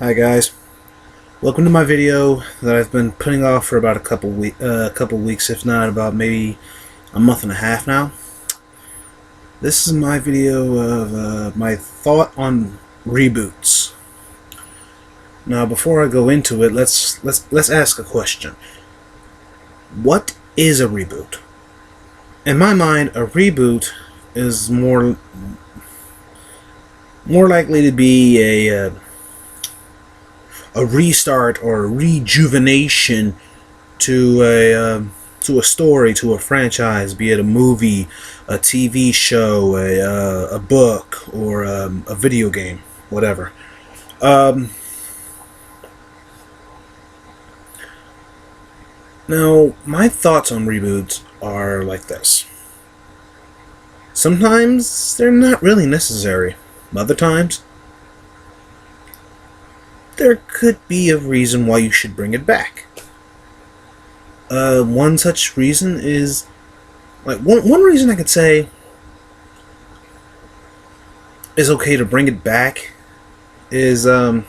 Hi guys, welcome to my video that I've been putting off for about a couple weeks, if not about maybe a month and a half now. This is my video of my thought on reboots. Now, before I go into it, let's ask a question. What is a reboot? In my mind, a reboot is more likely to be a restart or a rejuvenation to a story, to a franchise, be it a movie, a TV show, a book, or a video game, whatever. Now, my thoughts on reboots are like this. Sometimes they're not really necessary. Other times, there could be a reason why you should bring it back. One such reason is, one reason I could say is okay to bring it back is to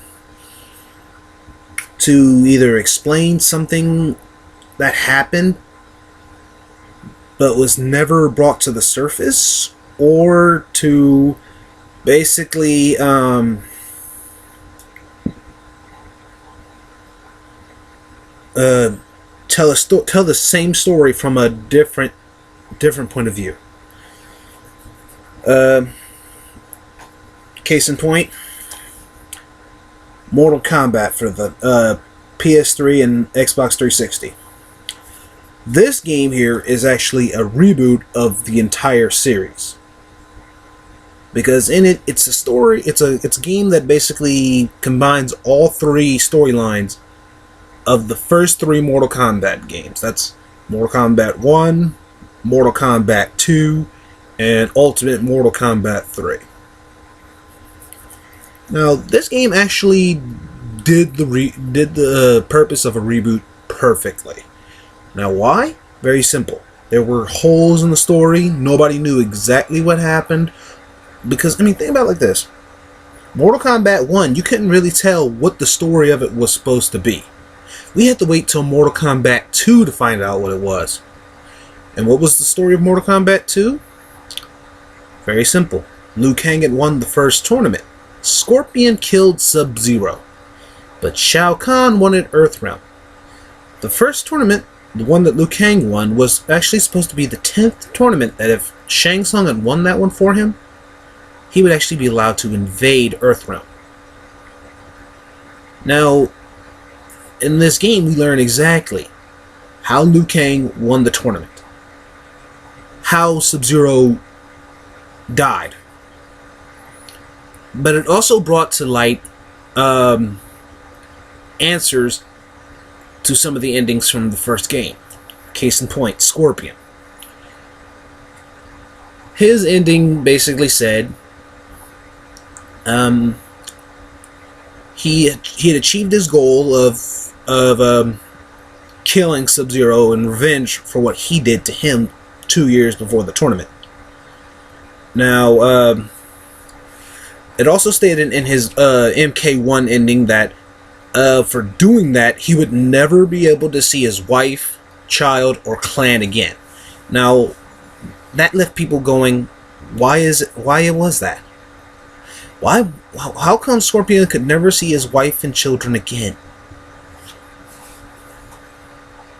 either explain something that happened but was never brought to the surface, or to basically tell the same story from a different point of view. Case in point, Mortal Kombat for the PS3 and Xbox 360. This game here is actually a reboot of the entire series, because in it, it's a story. It's a game that basically combines all three storylines of the first three Mortal Kombat games. That's Mortal Kombat 1, Mortal Kombat 2, and Ultimate Mortal Kombat 3. Now, this game actually did the purpose of a reboot perfectly. Now, why? Very simple. There were holes in the story. Nobody knew exactly what happened. Because, think about it like this. Mortal Kombat 1, you couldn't really tell what the story of it was supposed to be. We had to wait till Mortal Kombat 2 to find out what it was. And what was the story of Mortal Kombat 2? Very simple. Liu Kang had won the first tournament. Scorpion killed Sub-Zero, but Shao Kahn wanted Earthrealm. The first tournament, the one that Liu Kang won, was actually supposed to be the 10th tournament, that if Shang Tsung had won that one for him, he would actually be allowed to invade Earthrealm. Now, in this game, we learn exactly how Liu Kang won the tournament, how Sub-Zero died, but it also brought to light answers to some of the endings from the first game. Case in point, Scorpion. His ending basically said he had achieved his goal of killing Sub-Zero in revenge for what he did to him 2 years before the tournament. Now, it also stated in his MK1 ending that for doing that, he would never be able to see his wife, child, or clan again. Now, that left people going, why was that? How come Scorpion could never see his wife and children again?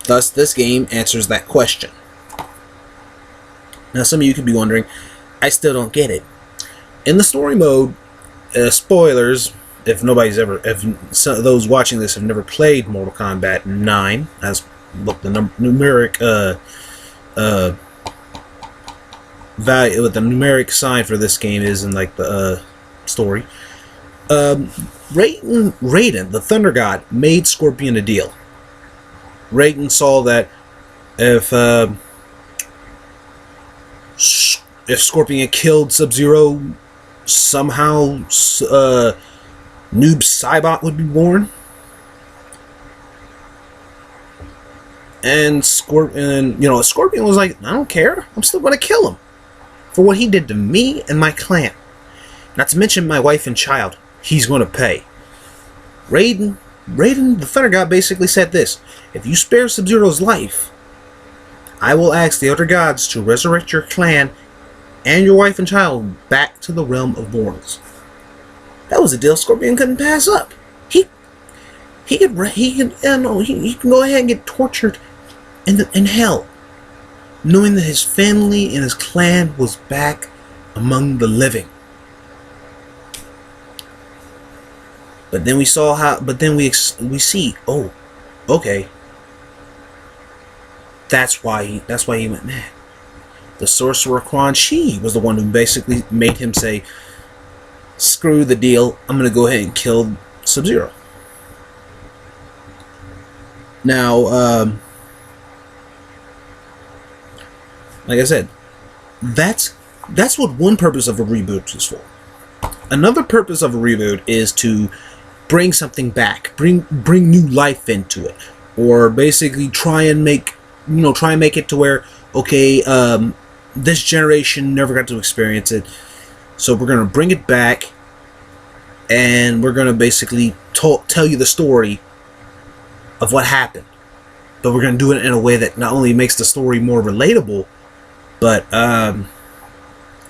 Thus, this game answers that question. Now, some of you could be wondering, I still don't get it. In the story mode, spoilers, if those watching this have never played Mortal Kombat 9, as what the numeric value, what the numeric sign for this game is in the story. Raiden, the Thunder God, made Scorpion a deal. Raiden saw that if Scorpion killed Sub-Zero, somehow Noob Saibot would be born. And Scorpion was like, I don't care. I'm still going to kill him for what he did to me and my clan. Not to mention my wife and child. He's going to pay. Raiden, the Thunder God, basically said this: if you spare Sub-Zero's life, I will ask the other gods to resurrect your clan and your wife and child back to the realm of mortals. That was a deal Scorpion couldn't pass up. He can go ahead and get tortured in hell, knowing that his family and his clan was back among the living. But then we saw how. But then we see. Oh, okay. That's why he went mad. The sorcerer Quan Chi was the one who basically made him say, "Screw the deal. I'm gonna go ahead and kill Sub-Zero." Now, like I said, that's what one purpose of a reboot is for. Another purpose of a reboot is to bring something back, bring new life into it, or basically try and make it to where, okay, this generation never got to experience it, so we're gonna bring it back, and we're gonna basically tell you the story of what happened, but we're gonna do it in a way that not only makes the story more relatable, but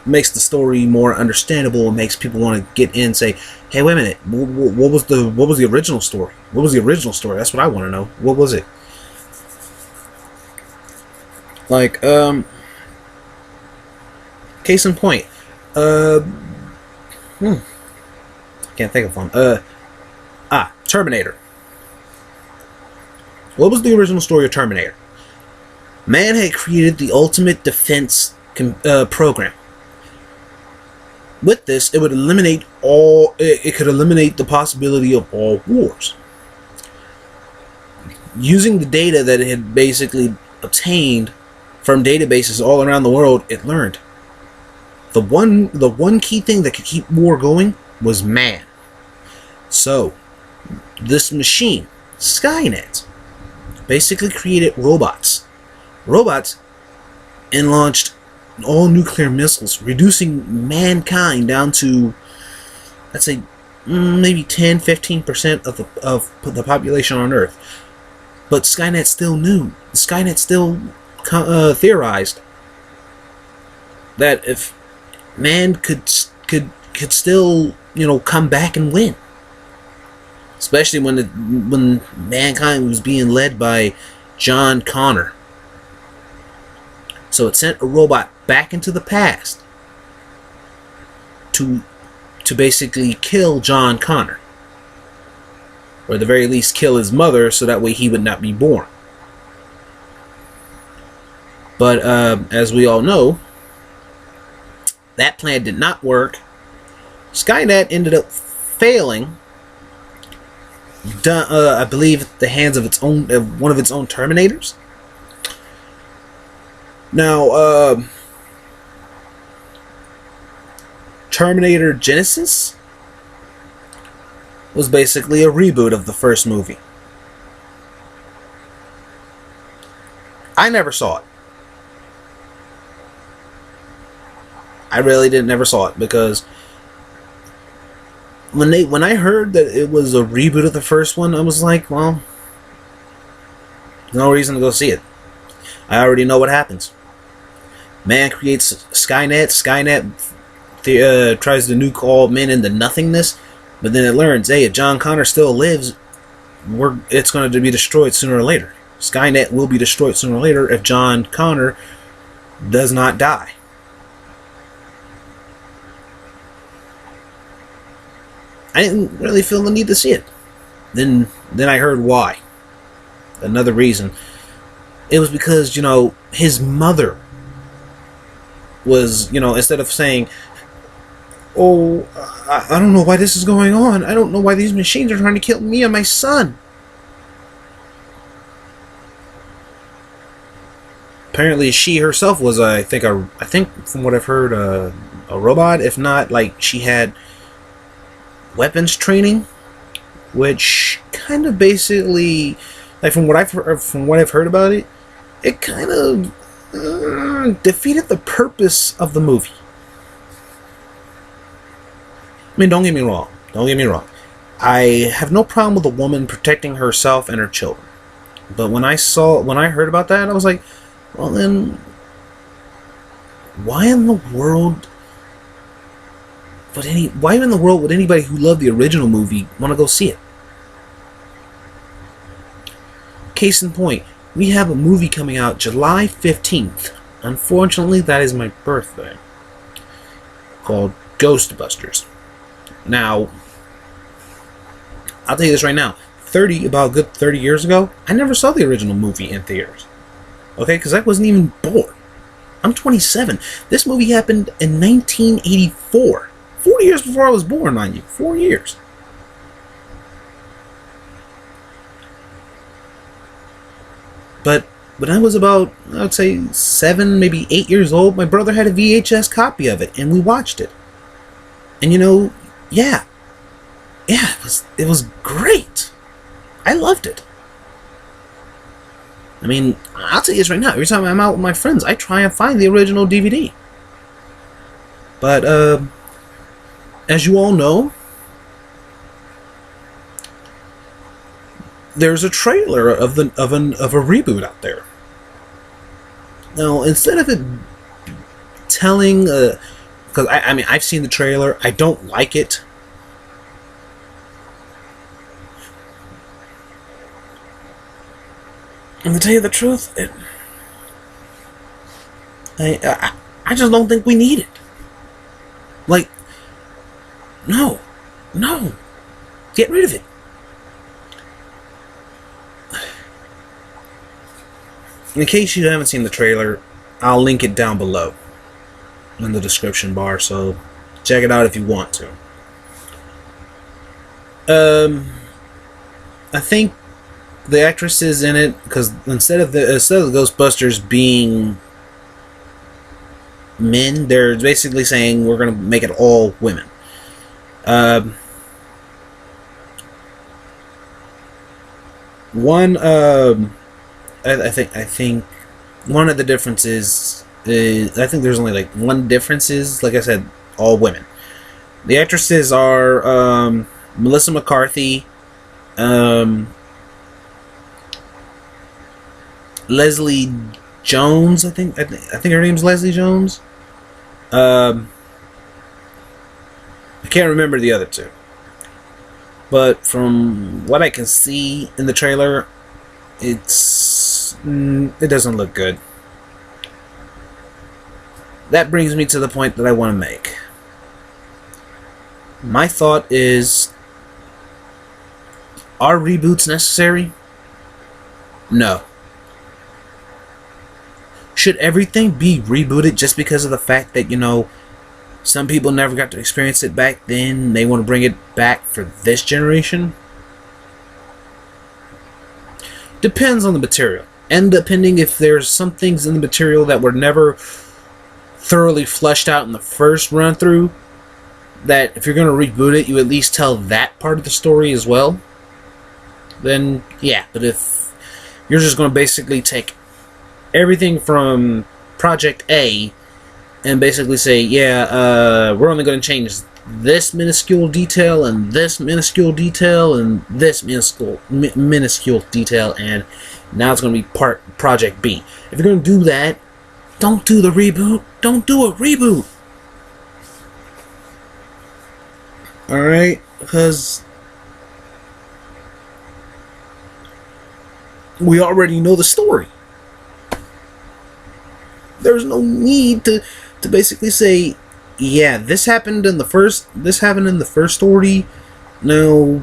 makes the story more understandable and makes people want to get in and say, hey, wait a minute, what was the original story? What was the original story? That's what I want to know. What was it? Like, case in point, can't think of one. Terminator. What was the original story of Terminator? Man had created the ultimate defense program. With this, it would eliminate all. It could eliminate the possibility of all wars. Using the data that it had basically obtained from databases all around the world, it learned the one key thing that could keep war going was man. So, this machine, Skynet, basically created robots, and launched all nuclear missiles, reducing mankind down to, let's say, maybe 10-15% of the population on Earth. But Skynet still knew. Skynet still theorized that if man could still, come back and win, especially when mankind was being led by John Connor. So it sent a robot back into the past to basically kill John Connor, or at the very least kill his mother, so that way he would not be born. But as we all know, that plan did not work. Skynet ended up failing, I believe, at the hands of one of its own Terminators. Now, Terminator Genesis was basically a reboot of the first movie. I never saw it. I really never saw it, because when I heard that it was a reboot of the first one, I was like, well, no reason to go see it. I already know what happens. Man creates Skynet. Skynet tries to nuke all men into nothingness, but then it learns, hey, if John Connor still lives, it's going to be destroyed sooner or later. Skynet will be destroyed sooner or later if John Connor does not die. I didn't really feel the need to see it. Then I heard why. Another reason. It was because, his mother was, instead of saying, oh, I don't know why this is going on. I don't know why these machines are trying to kill me and my son. Apparently she herself was, I think from what I've heard, a robot. If not, like, she had weapons training, which kind of basically, like, from what I've heard about it, it kind of defeated the purpose of the movie. I mean, don't get me wrong. I have no problem with a woman protecting herself and her children. But when I heard about that, I was like, well then, why in the world would anybody who loved the original movie want to go see it? Case in point, we have a movie coming out July 15th. Unfortunately, that is my birthday. Called Ghostbusters. Now, I'll tell you this right now. About a good 30 years ago, I never saw the original movie in theaters. Okay, because I wasn't even born. I'm 27. This movie happened in 1984. 40 years before I was born, mind you. 4 years. But when I was about, I would say, 7, maybe 8 years old, my brother had a VHS copy of it, and we watched it. And yeah, it was great. I loved it. I mean, I'll tell you this right now. Every time I'm out with my friends, I try and find the original DVD. But, as you all know, there's a trailer of a reboot out there. Now, instead of it telling, because I mean, I've seen the trailer. I don't like it. And to tell you the truth, I just don't think we need it. Like, no, get rid of it. In case you haven't seen the trailer, I'll link it down below in the description bar, so check it out if you want to. I think the actresses in it, because instead of the Ghostbusters being men, they're basically saying we're going to make it all women. I think one of the differences is, I think there's only like one difference is, like I said, all women. The actresses are Melissa McCarthy, Leslie Jones, I think her name's Leslie Jones. I can't remember the other two. But from what I can see in the trailer, it doesn't look good. That brings me to the point that I want to make. My thought is, are reboots necessary? No. Should everything be rebooted just because of the fact that, some people never got to experience it back then, they want to bring it back for this generation? Depends on the material. And depending if there's some things in the material that were never thoroughly fleshed out in the first run through, that if you're going to reboot it, you at least tell that part of the story as well, then yeah. But if you're just going to basically take everything from Project A and basically say, yeah, we're only going to change this minuscule detail and this minuscule detail and this minuscule detail, and now it's going to be part Project B. If you're going to do that, don't do the reboot. Don't do a reboot. Alright? Because we already know the story. There's no need to basically say, yeah, this happened in the first story. No,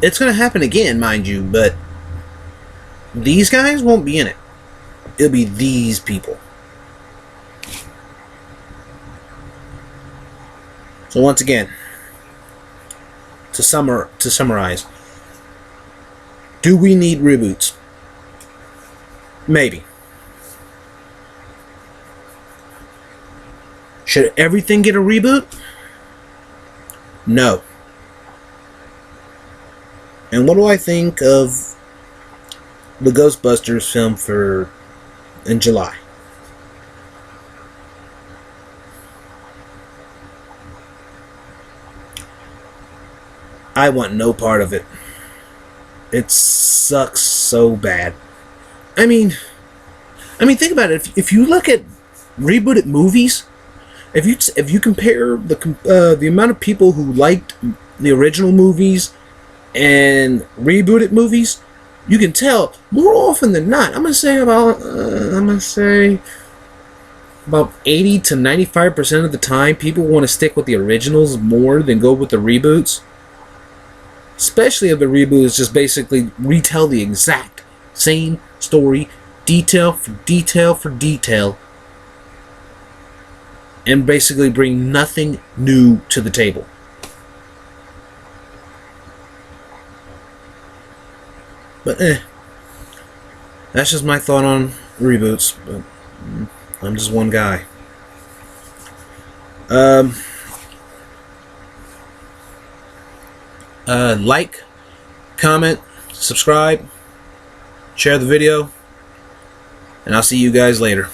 it's going to happen again, mind you, but these guys won't be in it. It'll be these people. So once again, to summarize, do we need reboots? Maybe. Should everything get a reboot? No. And what do I think of the Ghostbusters film in July? I want no part of it. It sucks so bad. I mean, think about it. If you look at rebooted movies, if you compare the amount of people who liked the original movies and rebooted movies, you can tell more often than not. I'm gonna say about 80 to 95% of the time, people want to stick with the originals more than go with the reboots. Especially if the reboot is just basically retell the exact same story, detail for detail for detail, and basically bring nothing new to the table. But that's just my thought on reboots. But I'm just one guy. Like, comment, subscribe, share the video, and I'll see you guys later.